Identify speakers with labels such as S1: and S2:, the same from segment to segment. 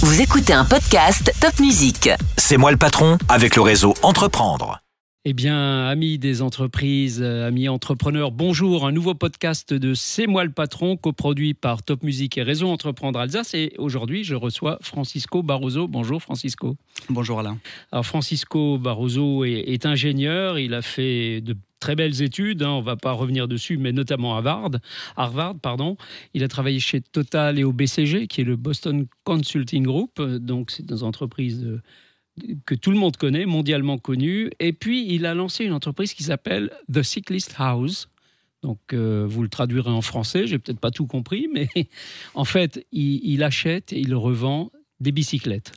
S1: Vous écoutez un podcast Top Music.
S2: C'est moi le patron avec le réseau Entreprendre.
S3: Eh bien, amis des entreprises, amis entrepreneurs, bonjour. Un nouveau podcast de C'est moi le patron, coproduit par Top Music et Réseau Entreprendre Alsace. Et aujourd'hui, je reçois Francisco Barroso. Bonjour Francisco.
S4: Bonjour Alain.
S3: Alors Francisco Barroso est ingénieur. Il a fait de très belles études, on ne va pas revenir dessus, mais notamment à Harvard. Il a travaillé chez Total et au BCG, qui est le Boston Consulting Group. Donc, c'est des entreprises que tout le monde connaît, mondialement connues. Et puis, il a lancé une entreprise qui s'appelle The Cyclist House. Donc, vous le traduirez en français, j'ai peut-être pas tout compris, mais en fait, il achète et il revend des bicyclettes.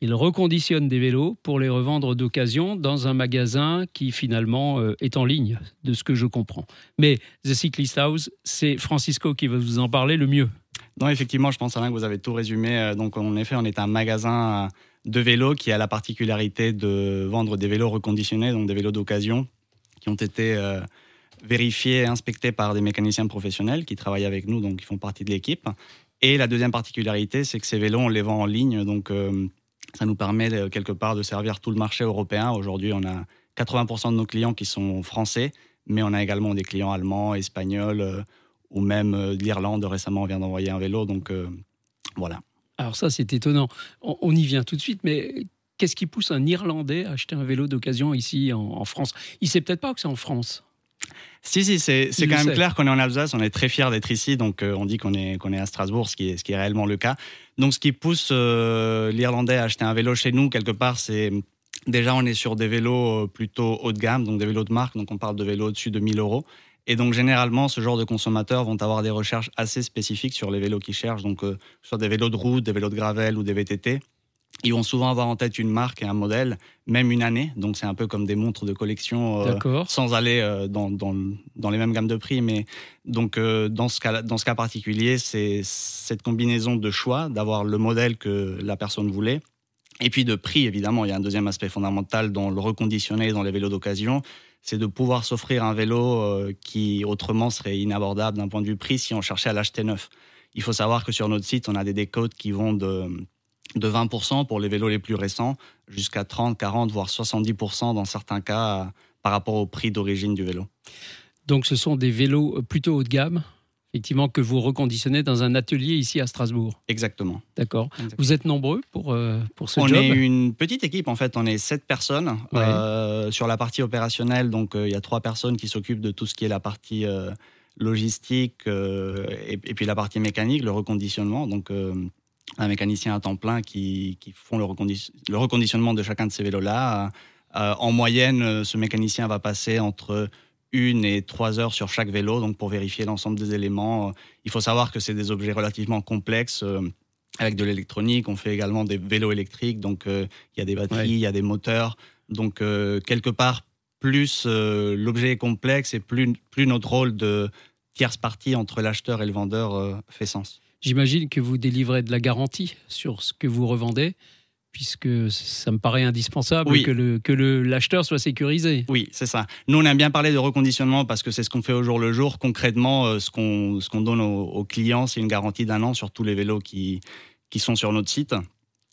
S3: Il reconditionne des vélos pour les revendre d'occasion dans un magasin qui finalement est en ligne, de ce que je comprends. Mais The Cyclist House, c'est Francisco qui va vous en parler le mieux.
S4: Non, effectivement, je pense Alain que vous avez tout résumé. Donc en effet, on est un magasin de vélos qui a la particularité de vendre des vélos reconditionnés, donc des vélos d'occasion qui ont été vérifiés et inspectés par des mécaniciens professionnels qui travaillent avec nous, donc qui font partie de l'équipe. Et la deuxième particularité, c'est que ces vélos, on les vend en ligne, donc ça nous permet quelque part de servir tout le marché européen. Aujourd'hui, on a 80% de nos clients qui sont français, mais on a également des clients allemands, espagnols ou même de l'Irlande. Récemment, on vient d'envoyer un vélo, donc voilà. Alors
S3: ça, c'est étonnant. On y vient tout de suite, mais qu'est-ce qui pousse un Irlandais à acheter un vélo d'occasion ici en France ? Il ne sait peut-être pas que c'est en France.
S4: Si, c'est quand même clair qu'on est en Alsace, on est très fiers d'être ici, donc on dit qu'on est à Strasbourg, ce qui est réellement le cas. Donc ce qui pousse l'Irlandais à acheter un vélo chez nous, quelque part, c'est déjà on est sur des vélos plutôt haut de gamme, donc des vélos de marque, donc on parle de vélos au-dessus de 1 000 €. Et donc généralement, ce genre de consommateurs vont avoir des recherches assez spécifiques sur les vélos qu'ils cherchent, donc soit des vélos de route, des vélos de gravel ou des VTT. Ils vont souvent avoir en tête une marque et un modèle, même une année. Donc, c'est un peu comme des montres de collection, sans aller dans les mêmes gammes de prix. Mais donc, dans ce cas particulier, c'est cette combinaison de choix, d'avoir le modèle que la personne voulait. Et puis de prix, évidemment. Il y a un deuxième aspect fondamental dans le reconditionné, dans les vélos d'occasion. C'est de pouvoir s'offrir un vélo qui, autrement, serait inabordable d'un point de vue prix si on cherchait à l'acheter neuf. Il faut savoir que sur notre site, on a des décodes qui vont de 20% pour les vélos les plus récents, jusqu'à 30, 40, voire 70% dans certains cas par rapport au prix d'origine du vélo. Donc ce sont des vélos plutôt haut de gamme, effectivement, que vous reconditionnez dans un atelier ici à Strasbourg. Exactement. D'accord. Exactement. Vous êtes nombreux pour ce job ? On est une petite équipe, en fait. On est 7 personnes sur la partie opérationnelle. Donc il y a 3 personnes qui s'occupent de tout ce qui est la partie logistique et puis la partie mécanique, le reconditionnement. Donc un mécanicien à temps plein qui font le reconditionnement de chacun de ces vélos-là. En moyenne, ce mécanicien va passer entre 1 et 3 heures sur chaque vélo, donc pour vérifier l'ensemble des éléments. Il faut savoir que c'est des objets relativement complexes, avec de l'électronique. On fait également des vélos électriques, donc il y a des batteries, il y a des moteurs. Donc quelque part, plus l'objet est complexe et plus notre rôle de tierce partie entre l'acheteur et le vendeur fait sens. J'imagine que vous délivrez de la garantie sur ce que vous revendez, puisque ça me paraît indispensable que l'acheteur soit sécurisé. Oui, c'est ça. Nous, on aime bien parler de reconditionnement parce que c'est ce qu'on fait au jour le jour. Concrètement, ce qu'on donne aux clients, c'est une garantie d'1 an sur tous les vélos qui sont sur notre site.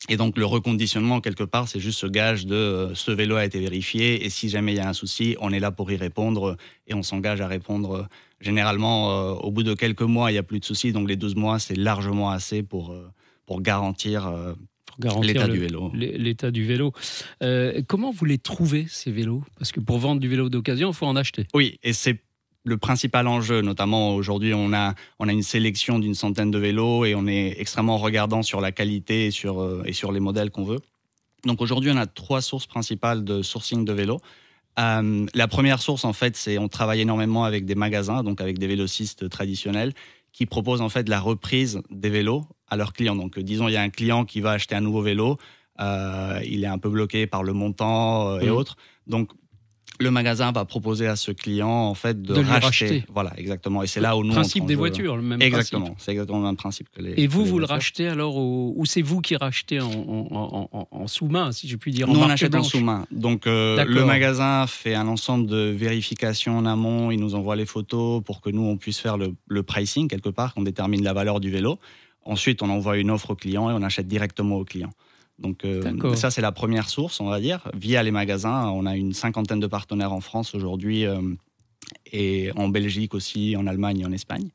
S4: Et donc, le reconditionnement, quelque part, c'est juste ce gage de ce vélo a été vérifié et si jamais il y a un souci, on est là pour y répondre et on s'engage à répondre. Généralement, au bout de quelques mois, il n'y a plus de soucis. Donc, les 12 mois, c'est largement assez pour garantir l'état du vélo. L'état du vélo. Comment vous les trouvez, ces vélos ? Parce que pour vendre du vélo d'occasion, il faut en acheter. Oui, et c'est le principal enjeu. Notamment, aujourd'hui, on a une sélection d'une centaine de vélos et on est extrêmement regardant sur la qualité et sur les modèles qu'on veut. Donc, aujourd'hui, on a 3 sources principales de sourcing de vélos. La première source, en fait, c'est on travaille énormément avec des magasins, donc avec des vélocistes traditionnels, qui proposent en fait la reprise des vélos à leurs clients. Donc, disons, il y a un client qui va acheter un nouveau vélo, il est un peu bloqué par le montant et autres. Donc, le magasin va proposer à ce client en fait de racheter. Voilà, exactement. Et c'est là où nous le principe des voitures, le même exactement. Principe. C'est exactement le même principe que les. Et vous le rachetez alors ou c'est vous qui rachetez en sous-main, si je puis dire. Nous on achète en sous-main. Donc le magasin fait un ensemble de vérifications en amont. Il nous envoie les photos pour que nous on puisse faire le pricing quelque part, qu'on détermine la valeur du vélo. Ensuite, on envoie une offre au client et on achète directement au client. Donc ça, c'est la première source, on va dire. Via les magasins, on a une 50aine de partenaires en France aujourd'hui et en Belgique aussi, en Allemagne et en Espagne.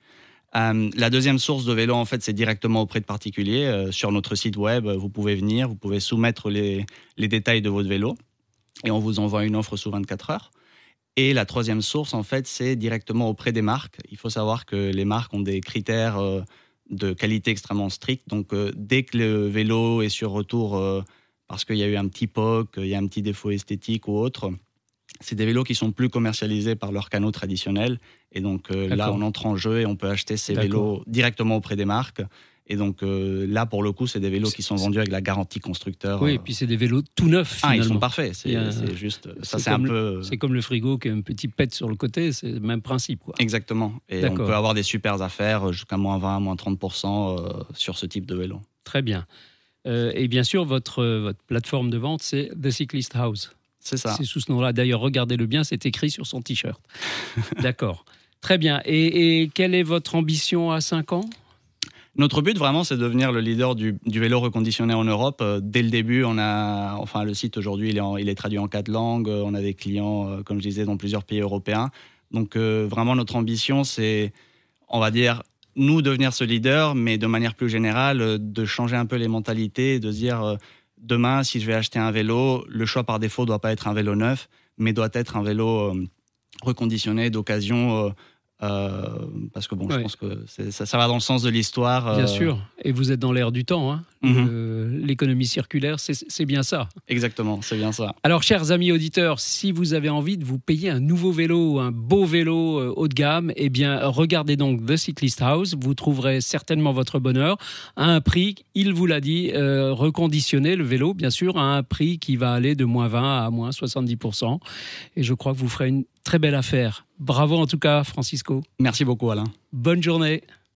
S4: La deuxième source de vélo, en fait, c'est directement auprès de particuliers. Sur notre site web, vous pouvez venir, vous pouvez soumettre les détails de votre vélo et on vous envoie une offre sous 24 heures. Et la troisième source, en fait, c'est directement auprès des marques. Il faut savoir que les marques ont des critères de qualité extrêmement stricts. Donc, dès que le vélo est sur retour parce qu'il y a eu un petit POC, il y a un petit défaut esthétique ou autre, c'est des vélos qui sont plus commercialisés par leurs canaux traditionnels. Et donc, là, on entre en jeu et on peut acheter ces vélos directement auprès des marques. Et donc là, pour le coup, c'est des vélos qui sont vendus avec la garantie constructeur.
S3: Oui, et puis c'est des vélos tout neufs, finalement.
S4: Ils sont parfaits. C'est juste... Ça, c'est un peu...
S3: C'est comme le frigo qui a un petit pet sur le côté, c'est le même principe, quoi.
S4: Exactement. Et on peut avoir des super affaires, jusqu'à moins 20, moins 30% sur ce type de vélo.
S3: Très bien. Et bien sûr, votre plateforme de vente, c'est The Cyclist House.
S4: C'est ça.
S3: C'est sous ce nom-là. D'ailleurs, regardez-le bien, c'est écrit sur son t-shirt. D'accord. Très bien. Et quelle est votre ambition à 5 ans ?
S4: Notre but, vraiment, c'est de devenir le leader du vélo reconditionné en Europe. Dès le début, le site aujourd'hui, il est traduit en 4 langues. On a des clients, comme je disais, dans plusieurs pays européens. Donc, vraiment, notre ambition, c'est, on va dire, nous, devenir ce leader, mais de manière plus générale, de changer un peu les mentalités, de se dire, demain, si je vais acheter un vélo, le choix par défaut ne doit pas être un vélo neuf, mais doit être un vélo reconditionné d'occasion. Parce que je pense que ça va dans le sens de l'histoire.
S3: Bien sûr, et vous êtes dans l'ère du temps. Hein. L'économie circulaire, c'est bien ça.
S4: Exactement, c'est bien ça.
S3: Alors, chers amis auditeurs, si vous avez envie de vous payer un nouveau vélo, un beau vélo haut de gamme, eh bien, regardez donc The Cyclist House. Vous trouverez certainement votre bonheur à un prix, il vous l'a dit, reconditionné, le vélo, bien sûr, à un prix qui va aller de moins 20 à moins 70%. Et je crois que vous ferez une très belle affaire. Bravo en tout cas, Francisco.
S4: Merci beaucoup, Alain.
S3: Bonne journée.